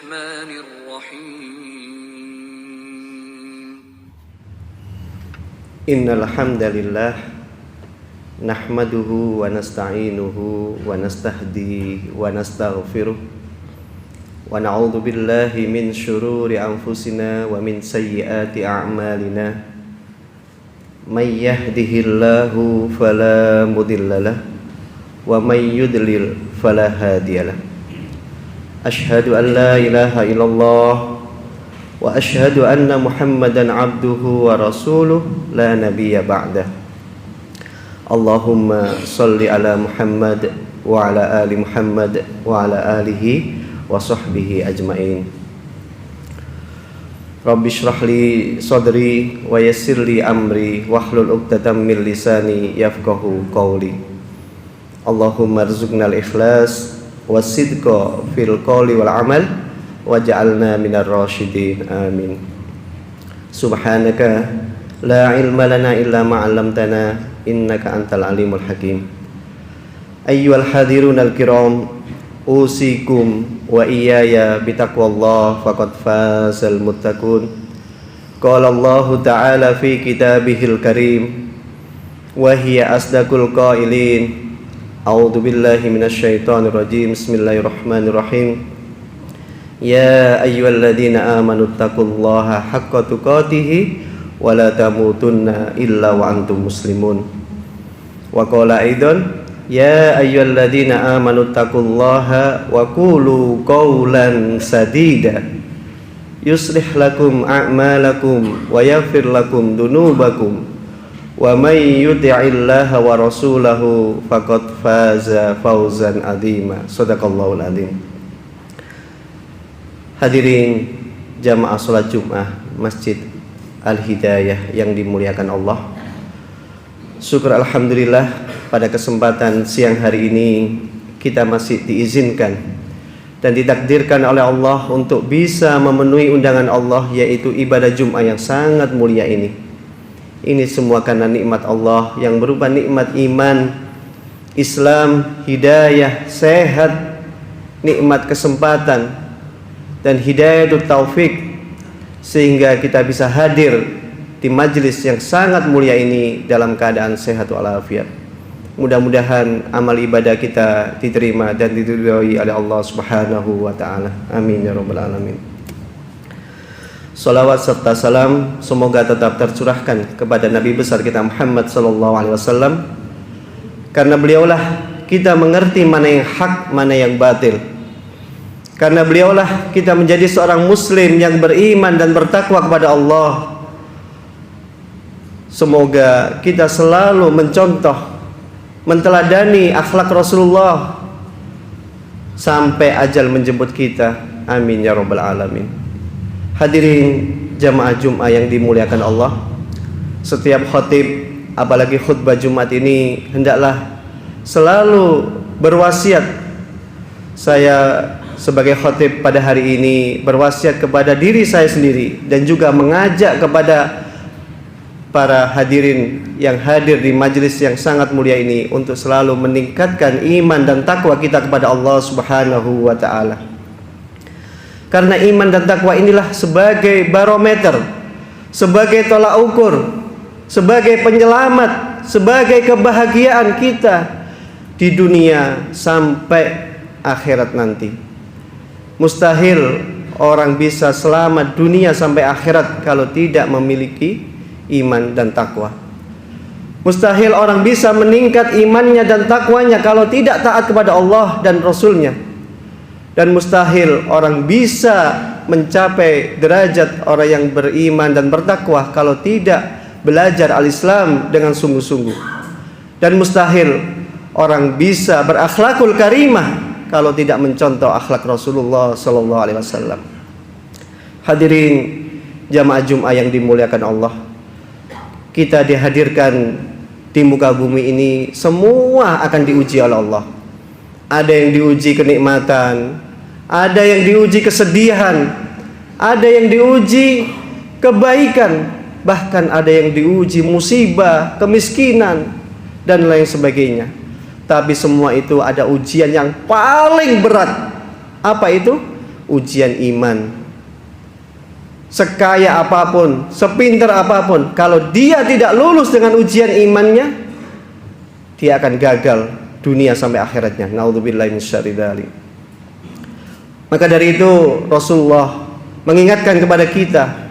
الرحمن الرحيم إن الحمد لله نحمده ونستعينه ونستهديه ونستغفره ونعوذ بالله من شرور أنفسنا ومن سيئات أعمالنا من يهده الله فلا مضل له ومن يضلل فلا هادي له أشهد أن لا إله إلا الله وأشهد أن محمدا عبده ورسوله لا نبي بعده اللهم صل على محمد وعلى آل محمد وعلى آله وصحبه أجمعين رب اشرح لي صدري ويسر لي أمري واحلل عقدة من لساني يفقهوا قولي اللهم ارزقنا الإخلاص والصدق في القول والعمل waj'alna minar rasyidin amin. Subhanaka la ilma lana illa ma 'allamtana innaka antal alimul hakim. Ayyuhal hadirunal kiram, usikum wa iyaya bitaqwallah faqad fazal muttaqun. Qala Allah ta'ala fi kitabihil karim wa hiya asdaqul qailin. A'udzu billahi minasy syaithanir rajim. Bismillahirrahmanirrahim. Ya ayyuhalladzina amanu taqullaha haqqa tuqatih wa la tamutunna illa wa antum muslimun. Wa qala aidan ya ayyuhalladzina amanu taqullaha wa qulu qawlan sadida yuslih lakum a'malakum wa yaghfir lakum dunubakum wa may yuti'illaha wa rasulahu faqad faza fawzan 'azima. Shadaqallahul 'azim. Hadirin jamaah sholat Jum'ah Masjid Al-Hidayah yang dimuliakan Allah, syukur alhamdulillah pada kesempatan siang hari ini kita masih diizinkan dan ditakdirkan oleh Allah untuk bisa memenuhi undangan Allah, yaitu ibadah Jum'ah yang sangat mulia ini. Ini semua karena nikmat Allah yang berupa nikmat iman, Islam, hidayah, sehat, nikmat kesempatan dan hidayatul taufik, sehingga kita bisa hadir di majelis yang sangat mulia ini dalam keadaan sehat walafiat. Mudah-mudahan amal ibadah kita diterima dan diridhoi oleh Allah Subhanahu wa taala. Amin ya rabbal alamin. Salawat serta salam semoga tetap tercurahkan kepada Nabi besar kita Muhammad sallallahu alaihi wasallam, karena beliaulah kita mengerti mana yang hak, mana yang batil. Karena beliaulah kita menjadi seorang muslim yang beriman dan bertakwa kepada Allah. Semoga kita selalu mencontoh, menteladani akhlak Rasulullah sampai ajal menjemput kita. Amin ya rabbal alamin. Hadirin jamaah Jum'ah yang dimuliakan Allah, setiap khatib, apalagi khutbah Jumat ini, hendaklah selalu berwasiat. Saya sebagai khatib pada hari ini berwasiat kepada diri saya sendiri dan juga mengajak kepada para hadirin yang hadir di majelis yang sangat mulia ini untuk selalu meningkatkan iman dan takwa kita kepada Allah Subhanahu wa taala. Karena iman dan takwa inilah sebagai barometer, sebagai tolak ukur, sebagai penyelamat, sebagai kebahagiaan kita di dunia sampai akhirat nanti. Mustahil orang bisa selamat dunia sampai akhirat kalau tidak memiliki iman dan takwa. Mustahil orang bisa meningkat imannya dan takwanya kalau tidak taat kepada Allah dan Rasulnya. Dan mustahil orang bisa mencapai derajat orang yang beriman dan bertakwa kalau tidak belajar al-Islam dengan sungguh-sungguh. Dan mustahil orang bisa berakhlakul karimah kalau tidak mencontoh akhlak Rasulullah sallallahu alaihi wasallam. Hadirin jamaah Jum'ah yang dimuliakan Allah, kita dihadirkan di muka bumi ini semua akan diuji oleh Allah. Ada yang diuji kenikmatan, ada yang diuji kesedihan, ada yang diuji kebaikan, bahkan ada yang diuji musibah, kemiskinan dan lain sebagainya. Tapi semua itu ada ujian yang paling berat. Apa itu? ujian iman. Sekaya apapun, sepintar apapun, kalau dia tidak lulus dengan ujian imannya, dia akan gagal dunia sampai akhiratnya. Naudzubillahi min syarri dzalik. Maka dari itu Rasulullah mengingatkan kepada kita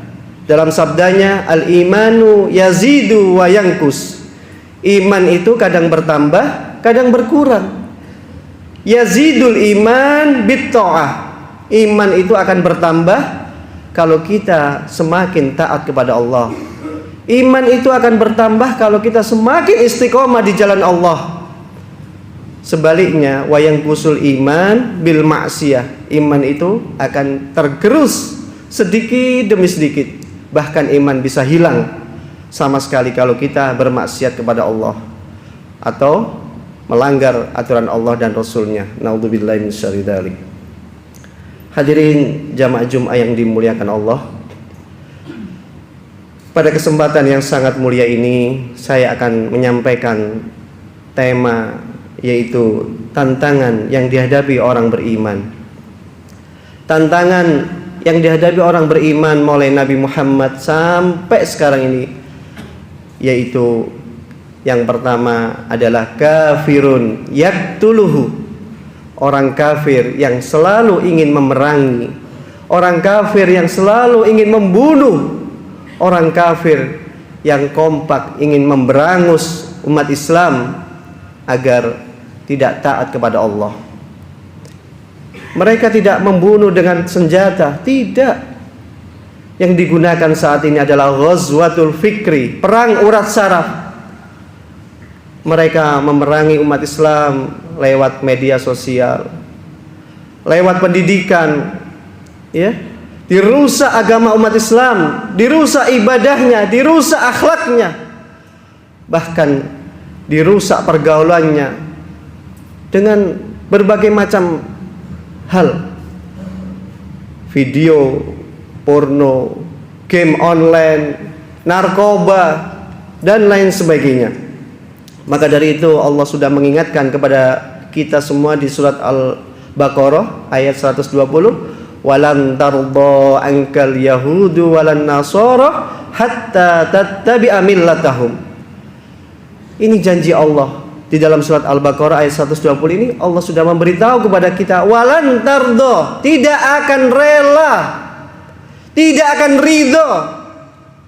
dalam sabdanya, al-imanu yazidu wa yankus. Iman itu kadang bertambah, kadang berkurang. Yazidul iman bit-ta'ah. Iman itu akan bertambah kalau kita semakin taat kepada Allah. Iman itu akan bertambah kalau kita semakin istiqomah di jalan Allah. Sebaliknya, wayang kusul iman bil maksiyah. Iman itu akan tergerus sedikit demi sedikit. Bahkan iman bisa hilang sama sekali kalau kita bermaksiat kepada Allah atau melanggar aturan Allah dan Rasulnya. Naudzubillahi min syarri dzalik. Hadirin jamaah Jumat yang dimuliakan Allah, pada kesempatan yang sangat mulia ini saya akan menyampaikan tema, yaitu tantangan yang dihadapi orang beriman. Tantangan yang dihadapi orang beriman mulai Nabi Muhammad sampai sekarang ini, yaitu yang pertama adalah kafirun yaktuluhu. Orang kafir yang selalu ingin memerangi, orang kafir yang selalu ingin membunuh, orang kafir yang kompak ingin memberangus umat Islam agar tidak taat kepada Allah. Mereka tidak membunuh dengan senjata, tidak. Yang digunakan saat ini adalah ghazwatul fikri, perang urat saraf. Mereka memerangi umat Islam lewat media sosial, lewat pendidikan, ya. Dirusak agama umat Islam, dirusak ibadahnya, dirusak akhlaknya, bahkan dirusak pergaulannya dengan berbagai macam hal. Video porno, game online, narkoba, dan lain sebagainya. Maka dari itu Allah sudah mengingatkan kepada kita semua di surat Al-Baqarah ayat 120, walan tardha ankal yahudu walan nasara hatta tattabi'a millatahum. Ini janji Allah di dalam surat Al-Baqarah ayat 120 ini. Allah sudah memberitahu kepada kita, walan tardha, tidak akan rela, tidak akan ridho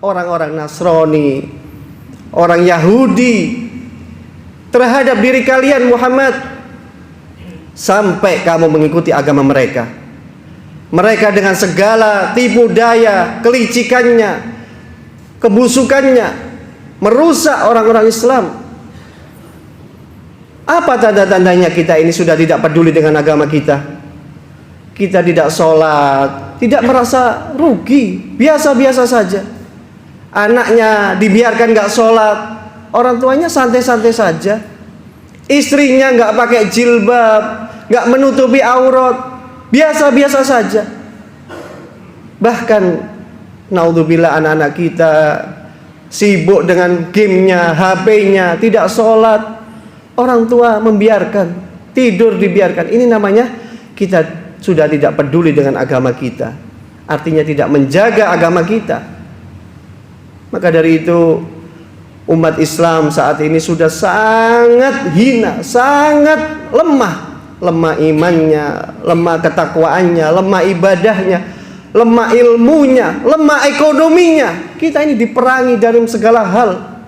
orang-orang Nasrani, orang Yahudi terhadap diri kalian Muhammad sampai kamu mengikuti agama mereka. Mereka dengan segala tipu daya, kelicikannya, kebusukannya merusak orang-orang Islam. Apa tanda-tandanya kita ini sudah tidak peduli dengan agama kita? Kita tidak sholat, tidak merasa rugi, biasa-biasa saja. Anaknya dibiarkan gak sholat, orang tuanya santai-santai saja. Istrinya nggak pakai jilbab, nggak menutupi aurat, biasa-biasa saja. Bahkan naudzubillah, anak-anak kita sibuk dengan gamenya, HP-nya, tidak sholat. Orang tua membiarkan, tidur dibiarkan. Ini namanya kita sudah tidak peduli dengan agama kita. Artinya tidak menjaga agama kita. Maka dari itu umat Islam saat ini sudah sangat hina, sangat lemah. Lemah imannya, lemah ketakwaannya, lemah ibadahnya, lemah ilmunya, lemah ekonominya. Kita ini diperangi dari segala hal.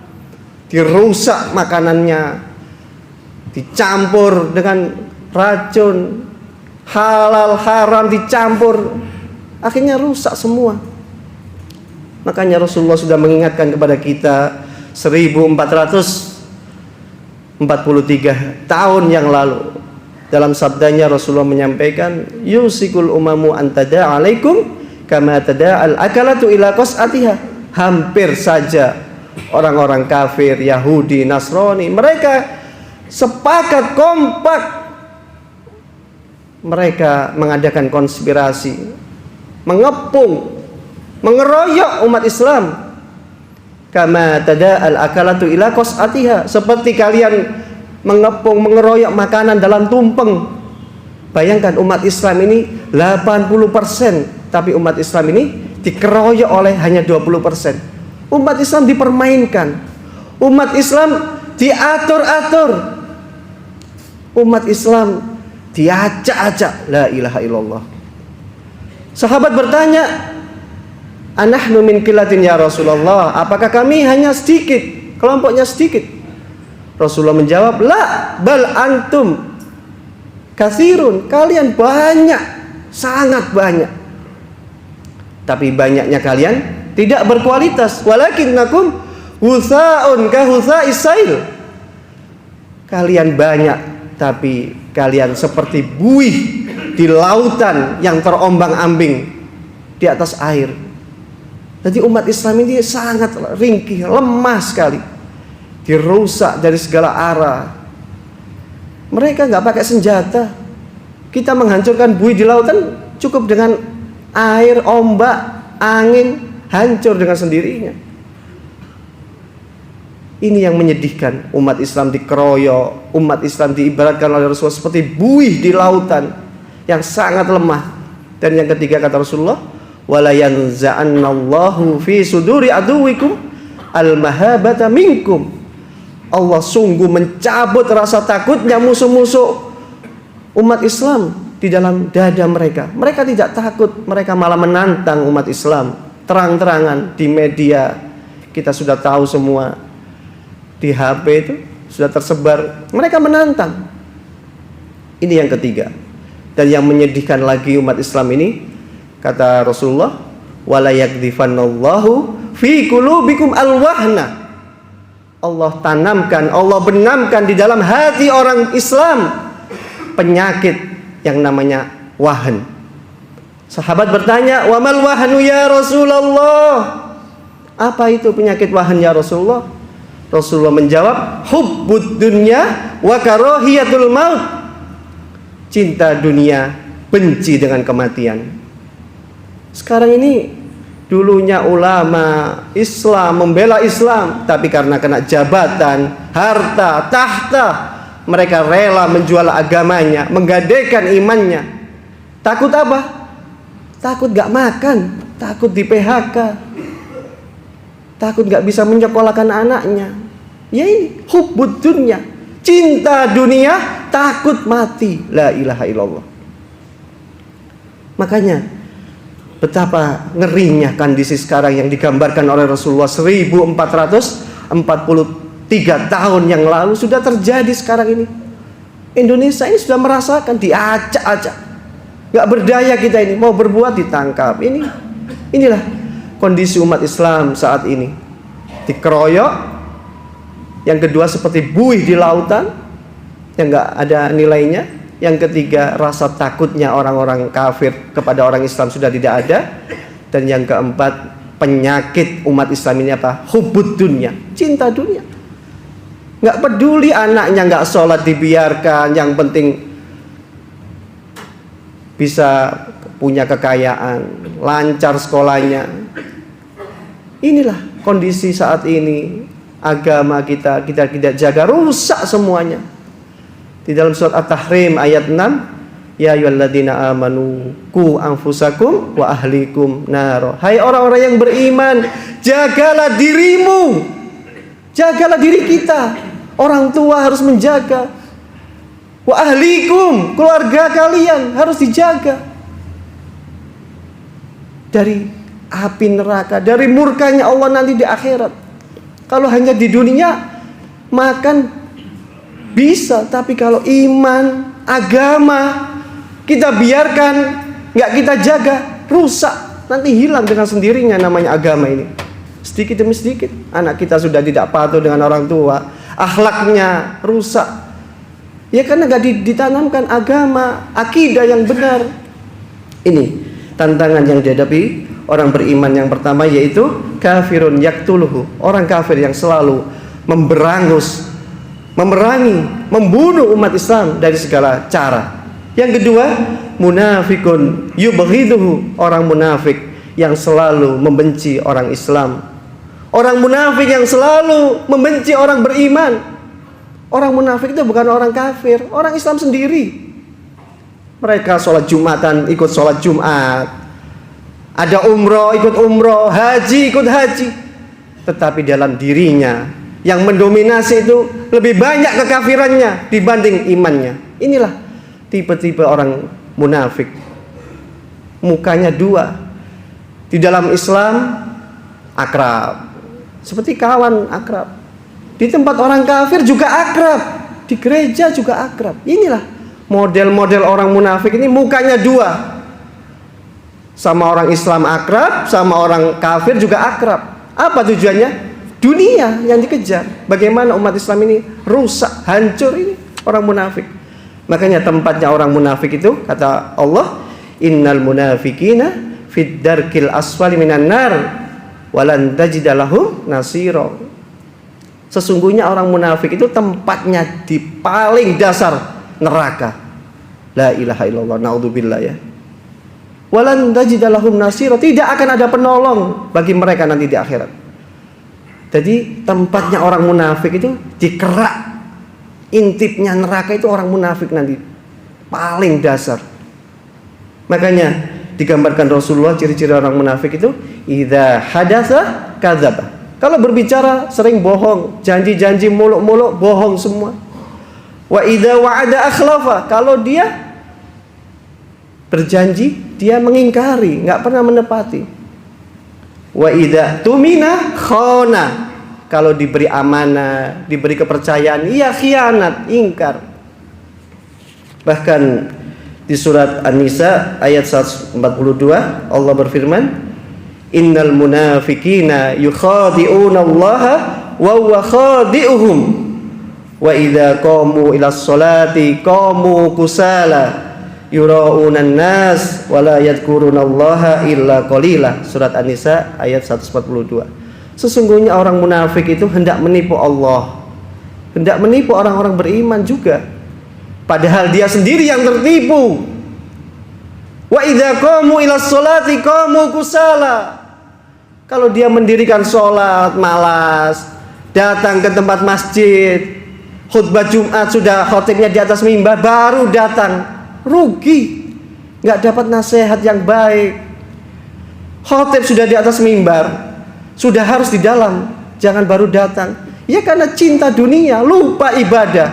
Dirusak makanannya, dicampur dengan racun, halal haram dicampur, akhirnya rusak semua. Makanya Rasulullah sudah mengingatkan kepada kita 1443 tahun yang lalu. Dalam sabdanya Rasulullah menyampaikan, yusikul umamu antada alaikum kama tada'al akalatu ila qas'atiha. Hampir saja orang-orang kafir, Yahudi, Nasrani, mereka sepakat kompak. Mereka mengadakan konspirasi, mengepung, mengeroyok umat Islam. Kama tada'al akalatu ila qas'atiha, seperti kalian mengepung, mengeroyok makanan dalam tumpeng. Bayangkan umat Islam ini 80%, tapi umat Islam ini dikeroyok oleh hanya 20%. Umat Islam dipermainkan. Umat Islam diatur-atur. Umat Islam diacak-acak. La ilaha illallah. Sahabat bertanya, anahnu min qillatin ya Rasulullah, apakah kami hanya sedikit, kelompoknya sedikit? Rasulullah menjawab, la bal antum katsirun, kalian banyak, sangat banyak. Tapi banyaknya kalian tidak berkualitas. Walakinnakum husaun ka husa'is sail. Kalian banyak, tapi kalian seperti buih di lautan yang terombang-ambing di atas air. Jadi umat Islam ini sangat ringkih, lemah sekali, dirusak dari segala arah. Mereka nggak pakai senjata. Kita menghancurkan buih di lautan cukup dengan air, ombak, angin, hancur dengan sendirinya. Ini yang menyedihkan. Umat Islam dikeroyok, umat Islam diibaratkan oleh Rasulullah seperti buih di lautan yang sangat lemah. Dan yang ketiga kata Rasulullah, wala yanza'annallahu fi suduri aduwikum al-mahabata minkum. Allah sungguh mencabut rasa takutnya musuh-musuh umat Islam di dalam dada mereka. Mereka tidak takut, mereka malah menantang umat Islam terang-terangan di media. Kita sudah tahu semua, di HP itu sudah tersebar. Mereka menantang. Ini yang ketiga. Dan yang menyedihkan lagi umat Islam ini, kata Rasulullah, wala yakdhifannallahu fi qulubikum alwahna. Allah tanamkan, Allah benamkan di dalam hati orang Islam penyakit yang namanya wahan. Sahabat bertanya, wa mal wahnu ya Rasulullah? Apa itu penyakit wahan ya Rasulullah? Rasulullah menjawab, hubbud dunya wa karahiyatul maut. Cinta dunia, benci dengan kematian. Sekarang ini, dulunya ulama Islam membela Islam, tapi karena kena jabatan, harta, tahta, mereka rela menjual agamanya, menggadaikan imannya. Takut apa? Takut gak makan, takut di PHK, takut gak bisa menyekolahkan anaknya. Ya ini hubbud dunya, cinta dunia, takut mati. La ilaha illallah. Makanya betapa ngerinya kondisi sekarang yang digambarkan oleh Rasulullah 1443 tahun yang lalu sudah terjadi sekarang ini. Indonesia ini sudah merasakan diacak-acak. Gak berdaya kita ini, mau berbuat ditangkap. Inilah kondisi umat Islam saat ini. Dikeroyok. Yang kedua seperti buih di lautan yang gak ada nilainya. Yang ketiga, rasa takutnya orang-orang kafir kepada orang Islam sudah tidak ada. Dan yang keempat, penyakit umat Islam ini apa? Hubbud dunya, cinta dunia. Nggak peduli anaknya nggak sholat dibiarkan, yang penting bisa punya kekayaan, lancar sekolahnya. Inilah kondisi saat ini. Agama kita tidak jaga, rusak semuanya. Di dalam surat At-Tahrim ayat 6, ya ayyuhalladzina amanu qu anfusakum wa ahlikum nar. Hai orang-orang yang beriman, jagalah dirimu, jagalah diri kita. Orang tua harus menjaga. Wa ahlikum, keluarga kalian harus dijaga dari api neraka, dari murkanya Allah nanti di akhirat. Kalau hanya di dunia makan bisa, tapi kalau iman, agama kita biarkan, nggak kita jaga, rusak, nanti hilang dengan sendirinya namanya agama ini. Sedikit demi sedikit anak kita sudah tidak patuh dengan orang tua, akhlaknya rusak. Ya karena nggak ditanamkan agama, akidah yang benar. Ini tantangan yang dihadapi orang beriman yang pertama, yaitu kafirun yaktuluhu, orang kafir yang selalu memberangus, memerangi, membunuh umat Islam dari segala cara. Yang kedua, munafikun yubghiduhu, orang munafik yang selalu membenci orang Islam. Orang munafik yang selalu membenci orang beriman. Orang munafik itu bukan orang kafir, orang Islam sendiri. Mereka sholat Jumatan, ikut sholat Jumat. Ada umroh, ikut umroh. Haji, ikut haji. Tetapi dalam dirinya yang mendominasi itu lebih banyak kekafirannya dibanding imannya. Inilah tipe-tipe orang munafik. Mukanya dua. Di dalam Islam akrab, seperti kawan akrab. Di tempat orang kafir juga akrab. Di gereja juga akrab. Inilah model-model orang munafik ini, mukanya dua. Sama orang Islam akrab, sama orang kafir juga akrab. Apa tujuannya? Dunia yang dikejar. Bagaimana umat Islam ini rusak, hancur, ini orang munafik. Makanya tempatnya orang munafik itu, kata Allah, innal munafikina fid darkil asfali minan nar walan tajida lahum nasira. Sesungguhnya orang munafik itu tempatnya di paling dasar neraka. La ilaha illallah, naudzubillah ya. Walan tajida lahum nasira, tidak akan ada penolong bagi mereka nanti di akhirat. Jadi tempatnya orang munafik itu dikerak. Intipnya neraka itu orang munafik nanti paling dasar. Makanya digambarkan Rasulullah ciri-ciri orang munafik itu, idza hadatsa kadzaba. Kalau berbicara sering bohong, janji-janji muluk-muluk, bohong semua. Wa idza wa'ada akhlafa. Kalau dia berjanji, dia mengingkari, nggak pernah menepati. Wa idza tumina khana. Kalau diberi amanah, diberi kepercayaan, ia khianat, ingkar. Bahkan di surat An-Nisa ayat 142 Allah berfirman, innal munafiqina yukhadi'una Allaha wa huwa khadi'uhum wa idza qamu ila sholati qamu kusala yura'unan nas wa la yadhkurunallaha illa qalila. Surat An-Nisa ayat 142. Sesungguhnya orang munafik itu hendak menipu Allah, hendak menipu orang-orang beriman juga, padahal dia sendiri yang tertipu. Wa idza qamu ila sholati qamu kusala. Kalau dia mendirikan sholat malas, datang ke tempat masjid, khutbah Jumat sudah khotibnya di atas mimbar baru datang, rugi, nggak dapat nasihat yang baik. Khotib sudah di atas mimbar, sudah harus di dalam, jangan baru datang. Ya karena cinta dunia, lupa ibadah.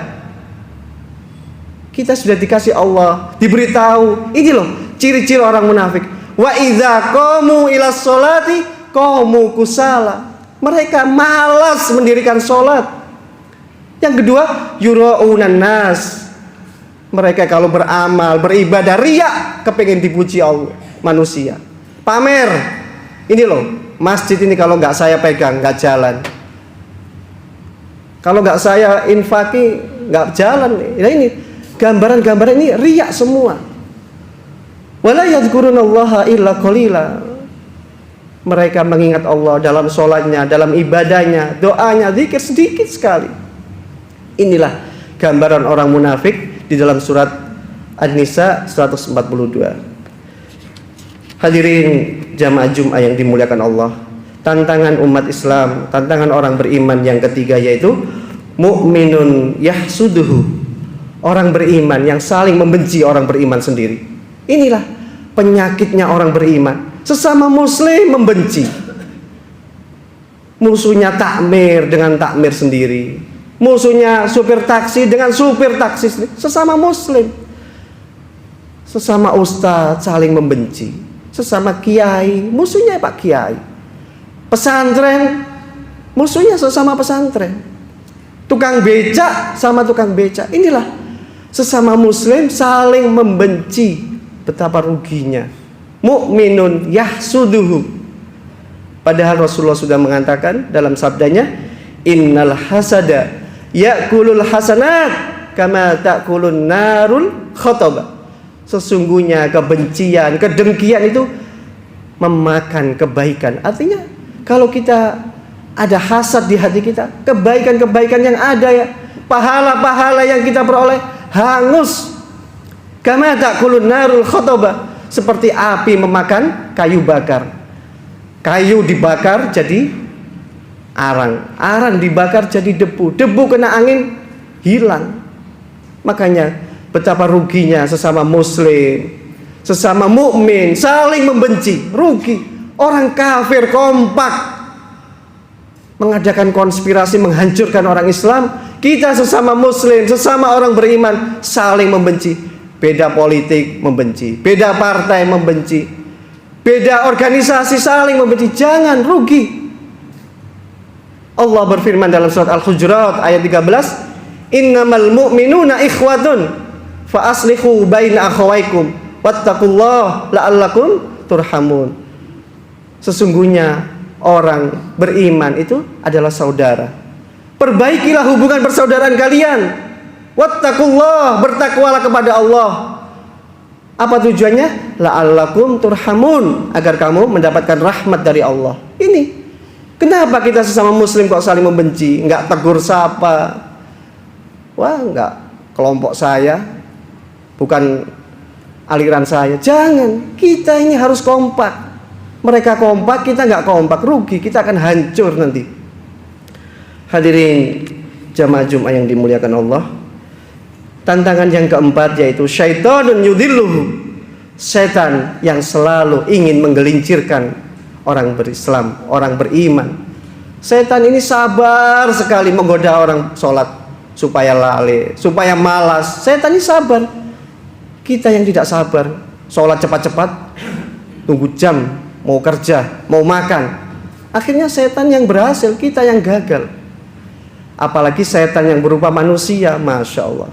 Kita sudah dikasih Allah, diberitahu, ini loh ciri-ciri orang munafik. Wa idza qamu ila sholati qamu kusala. Mereka malas mendirikan sholat. Yang kedua, yura'unan nas. Mereka kalau beramal, beribadah, riya, kepengen dipuji Allah, manusia. Pamer. Ini loh, masjid ini kalau nggak saya pegang, nggak jalan. Kalau nggak saya infaki, nggak jalan. Nah ini gambaran-gambaran ini riya semua. Wala yadhkurunallaha illa qalila. Mereka mengingat Allah dalam sholatnya, dalam ibadahnya, doanya, zikir sedikit sekali. Inilah gambaran orang munafik di dalam surat An-Nisa 142. Hadirin jamaah Jumat yang dimuliakan Allah, tantangan umat Islam, tantangan orang beriman yang ketiga yaitu mu'minun yahsuduhu. Orang beriman yang saling membenci orang beriman sendiri. Inilah penyakitnya orang beriman. Sesama muslim membenci. Musuhnya takmir dengan takmir sendiri, musuhnya supir taksi dengan supir taksi sendiri. Sesama muslim, sesama ustadz saling membenci. Sesama kiai, musuhnya pak kiai. Pesantren, musuhnya sesama pesantren. Tukang becak sama tukang becak. Inilah sesama muslim saling membenci. Betapa ruginya. Mu'minun yahsuduhu. Padahal Rasulullah sudah mengatakan dalam sabdanya, innal hasada ya'kulul hasanat kama ta'kulun narul khotoba. Sesungguhnya kebencian, kedengkian itu memakan kebaikan. Artinya kalau kita ada hasad di hati kita, kebaikan-kebaikan yang ada ya, pahala-pahala yang kita peroleh hangus. Kama ta'kulun narul khotoba. Seperti api memakan kayu bakar. Kayu dibakar jadi arang, arang dibakar jadi debu, debu kena angin hilang. Makanya Betapa ruginya sesama muslim, sesama mukmin saling membenci. Rugi. Orang kafir kompak mengadakan konspirasi menghancurkan orang Islam. Kita sesama muslim, sesama orang beriman saling membenci. Beda politik membenci, beda partai membenci, beda organisasi saling membenci. Jangan, rugi. Allah berfirman dalam surat Al-Hujurat ayat 13, "Innamal mu'minuna ikhwatun fa aslihu baina akhawaykum wattaqullaha la'allakum turhamun." Sesungguhnya orang beriman itu adalah saudara. Perbaikilah hubungan persaudaraan kalian. Wattaqullah, bertakwalah kepada Allah. Apa tujuannya? La'allakum turhamun, agar kamu mendapatkan rahmat dari Allah. Ini. Kenapa kita sesama muslim kok saling membenci? Enggak tegur sapa. Wah, enggak kelompok saya, bukan aliran saya. Jangan. Kita ini harus kompak. Mereka kompak, kita enggak kompak, rugi. Kita akan hancur nanti. Hadirin jamaah Jumat yang dimuliakan Allah. Tantangan yang keempat yaitu syaitanun yudhilluhu. Setan yang selalu ingin menggelincirkan orang berislam, orang beriman. Setan ini sabar sekali menggoda orang sholat supaya lalai, supaya malas. Setan ini sabar. Kita yang tidak sabar, sholat cepat-cepat, tunggu jam, mau kerja, mau makan. Akhirnya setan yang berhasil, kita yang gagal. Apalagi setan yang berupa manusia, Masya Allah,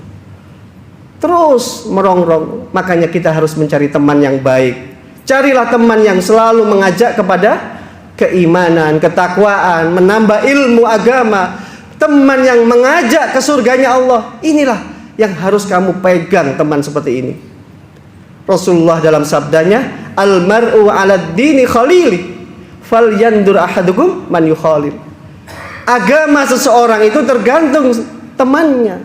terus merongrong. Makanya kita harus mencari teman yang baik. Carilah teman yang selalu mengajak kepada keimanan, ketakwaan, menambah ilmu agama. Teman yang mengajak ke surganya Allah. Inilah yang harus kamu pegang, teman seperti ini. Rasulullah dalam sabdanya, "Al-mar'u 'ala dini khalili, falyandur ahadukum man yukhalil." Agama seseorang itu tergantung temannya.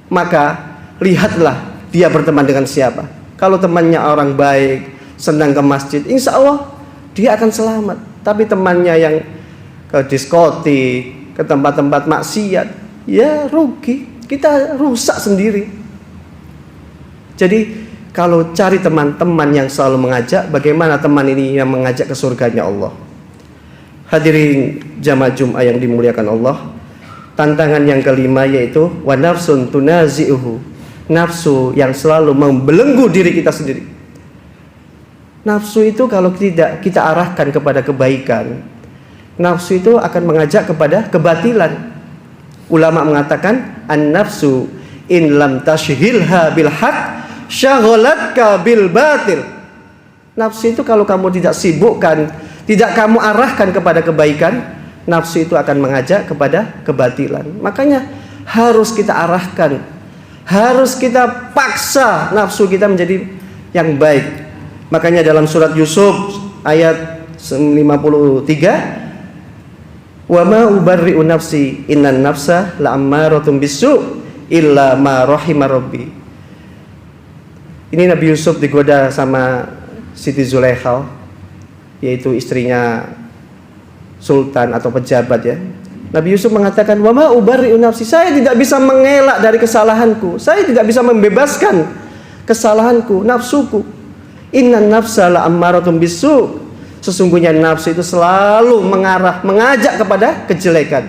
Maka lihatlah dia berteman dengan siapa. Kalau temannya orang baik, senang ke masjid, insya Allah dia akan selamat. Tapi temannya yang ke diskotik, ke tempat-tempat maksiat, ya rugi. Kita rusak sendiri. Jadi kalau cari teman-teman yang selalu mengajak, bagaimana teman ini yang mengajak ke surganya Allah. Hadirin jamaah Jumat yang dimuliakan Allah. Tantangan yang kelima yaitu wa nafsun tunazi'uhu. Nafsu yang selalu membelenggu diri kita sendiri. Nafsu itu kalau tidak kita arahkan kepada kebaikan, nafsu itu akan mengajak kepada kebatilan. Ulama mengatakan an-nafsu in lam tashghilha bil haq syaghalatka bil batil. Nafsu itu kalau kamu tidak sibukkan, tidak kamu arahkan kepada kebaikan, nafsu itu akan mengajak kepada kebatilan. Makanya harus kita arahkan, harus kita paksa nafsu kita menjadi yang baik. Makanya dalam surat Yusuf ayat 53, "Wa ma ubarri'u nafsi innan nafsa la'ammaratun bisu' illa ma rahima rabbi." Ini Nabi Yusuf digoda sama Siti Zulaikha, yaitu istrinya sultan atau pejabat ya. Nabi Yusuf mengatakan, "Wa ma ubarri'u nafsi." Saya tidak bisa mengelak dari kesalahanku. Saya tidak bisa membebaskan kesalahanku, nafsuku. Innan nafsa la'ammaratun bisu'. Sesungguhnya nafsu itu selalu mengajak kepada kejelekan.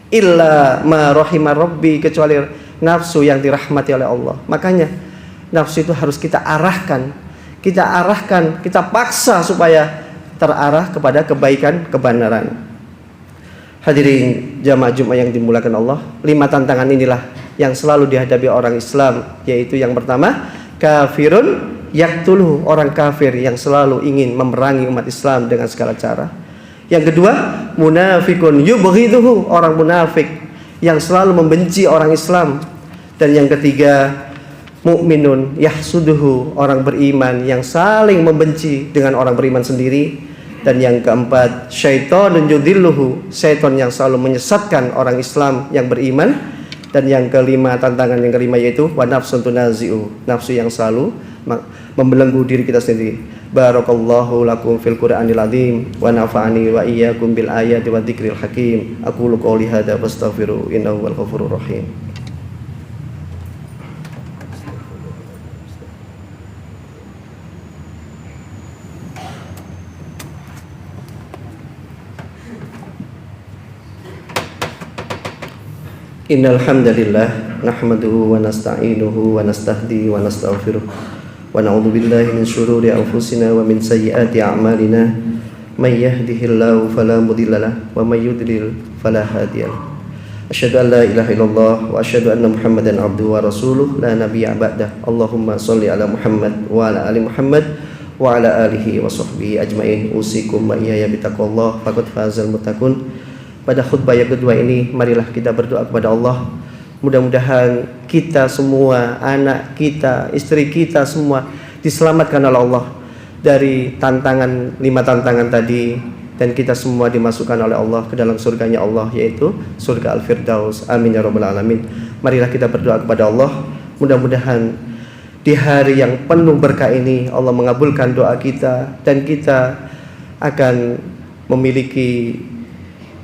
Illa ma rahima rabbi, kecuali nafsu yang dirahmati oleh Allah. Makanya nafsu itu harus kita arahkan, kita paksa supaya terarah kepada kebaikan, kebenaran. Hadirin jamaah Jumat yang dimuliakan Allah, 5 tantangan inilah yang selalu dihadapi orang Islam, yaitu yang pertama, kafirun yaqtuluhu, orang kafir yang selalu ingin memerangi umat Islam dengan segala cara. Yang kedua, munafikun yubghiduhu, orang munafik yang selalu membenci orang Islam. Dan yang ketiga, mukminun yahsuduhu, orang beriman yang saling membenci dengan orang beriman sendiri. Dan yang keempat, syaitonun yudhilluhu, syaiton yang selalu menyesatkan orang Islam yang beriman. Dan yang kelima, tantangan yang kelima yaitu wa nafsun tunazi'u, nafsu yang selalu membelenggu diri kita sendiri. Barakallahu lakum fil Qur'anil azim wa nafa'ani wa iyyakum bil ayati wa dzikril hakim. Aqulu qouli hadza fastaghfiru innahu wal ghafurur rahim. Innal hamdalillah nahmaduhu wa nasta'inuhu wa nastahdi wa nastaghfiruh wa na'udzu billahi min shururi anfusina wa min sayyiati a'malina may yahdihillahu fala mudhillalah wa may yudlil fala hadiyalah. Asyhadu an la ilaha illallah wa asyhadu anna Muhammadan abduhu wa rasuluh la nabiyya ba'dah. Allahumma shalli ala Muhammad wa ala ali Muhammad wa ala alihi wa sahbihi ajmain. Usikum wa iyaya bitaqwallah faqad fazal muttaqun. Pada khutbah yang kedua ini, marilah kita berdoa kepada Allah. Mudah-mudahan kita semua, anak kita, istri kita semua diselamatkan oleh Allah dari tantangan, 5 tantangan tadi, dan kita semua dimasukkan oleh Allah ke dalam surganya Allah, yaitu surga Al-Firdaus. Amin ya rabbal alamin. Marilah kita berdoa kepada Allah. Mudah-mudahan di hari yang penuh berkah ini Allah mengabulkan doa kita, dan kita akan memiliki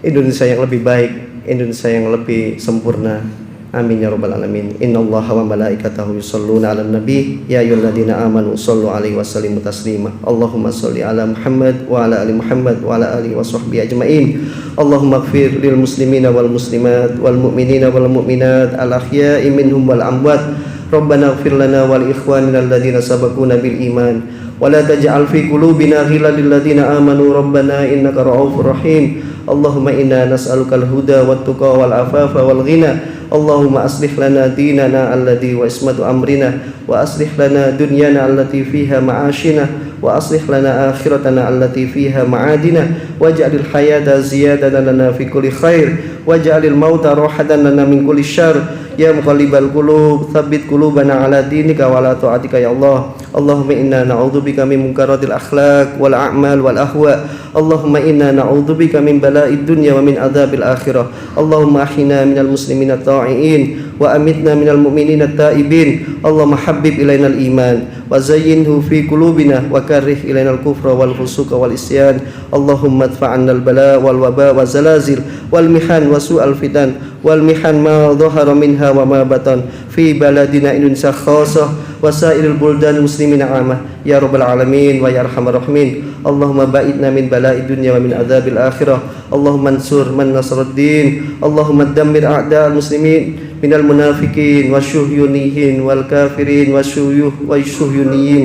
Indonesia yang lebih baik, Indonesia yang lebih sempurna. Amin ya rabbal alamin. Innallaha wa malaikatahu yusholluna 'alan nabi ya ayyuhalladzina amanu shollu 'alaihi wa sallimu taslima. Allahumma sholli 'ala Muhammad wa 'ala ali Muhammad wa 'ala alihi wa sahbihi ajmain. Allahumma ighfir lil muslimina wal muslimat wal mu'minina wal mu'minat al ahya'i minhum wal amwat. Rabbana ighfir lana wa li ikhwanina alladzina sabaquna bil iman wa la taj'al fi qulubina ghillan lil ladzina amanu rabbana innaka ra'ufur rahim. Allahumma inna nas'alukal huda wat tuqa wal afafa wal ghina. Allahumma aslih lana dinana alladhi wa ismatu amrina wa aslih lana dunyana allati fiha ma'ashina wa aslih lana akhiratana allati fiha ma'adina waj'alil hayata ziyadatan lana fi kulli khair waj'alil mauta rahatan lana min kulli syarr. Ya muqallibal qulub tsabbit qulubana ala dinika wa ala ta'atika ya Allah. Allahumma inna na'udzubika min munkaratil akhlaq wal a'mal wal ahwa. Allahumma inna na'udzubika min bala'id dunya wa min adzabil akhirah. Allahumma ahyina minal muslimina ta'iin wa amitna minal mu'minina ta'ibin. Allahumma habbib ilainal iman wa zayyinhu fi qulubina wa karrih ilainal kufra wal fusuqa wal isyan. Allahumma adfa'annal bala wal waba wa zalazil wal mihan wa su'al fitan wal mihan ma dhahara minha wa ma batan fi baladina Indonesia khassah wa sairil buldan muslimina amah ya rabbal alamin wa ya arhamar rahimin. Allahumma ba'idna min bala'id dunya wa min adzabil akhirah. Allahumma ansur man nasruddin. Allahumma dammir a'da'al muslimin minal munafiqin wasyuhyunihin wal kafirin wasyuhyuniyin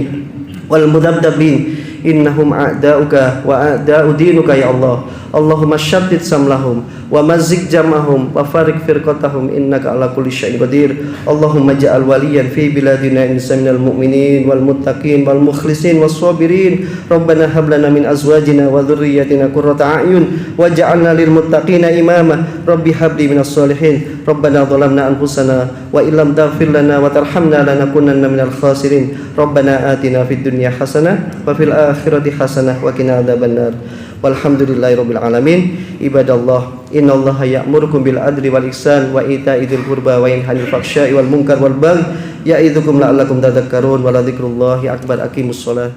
wal mudabdabin innahum a'da'uka wa a'da'u dinuka ya Allah. Allahumma syaddid samlahum wa mazzik jamahum wa farik firqatahum innaka ala kulli syai'in qadir. Allahumma ja'al waliyan fi biladina minal mu'minin wal muttaqin wal mukhlisin was sabirin. Rabbana hab lana min azwajina wa dhurriyyatina qurrata a'yun waj'alna lil muttaqina imama. Rabbi habli minas solihin. Rabbana dhalamna anfusana wa illam taghfir lana wa tarhamna lanakunanna minal khasirin. Rabbana atina fid dunya hasanah wa fil akhirati hasanah wa qina adzabannar. Walhamdulillahirabbil alamin. Ibadallah, innallaha ya'murukum bil adli wal ihsan wa ita'i dzil qurba wa yanha 'anil fahsya'i wal munkar wal baghi ya'idzukum la'allakum tadhakkarun wa la dzikrullahi akbar. Aqimus shalah.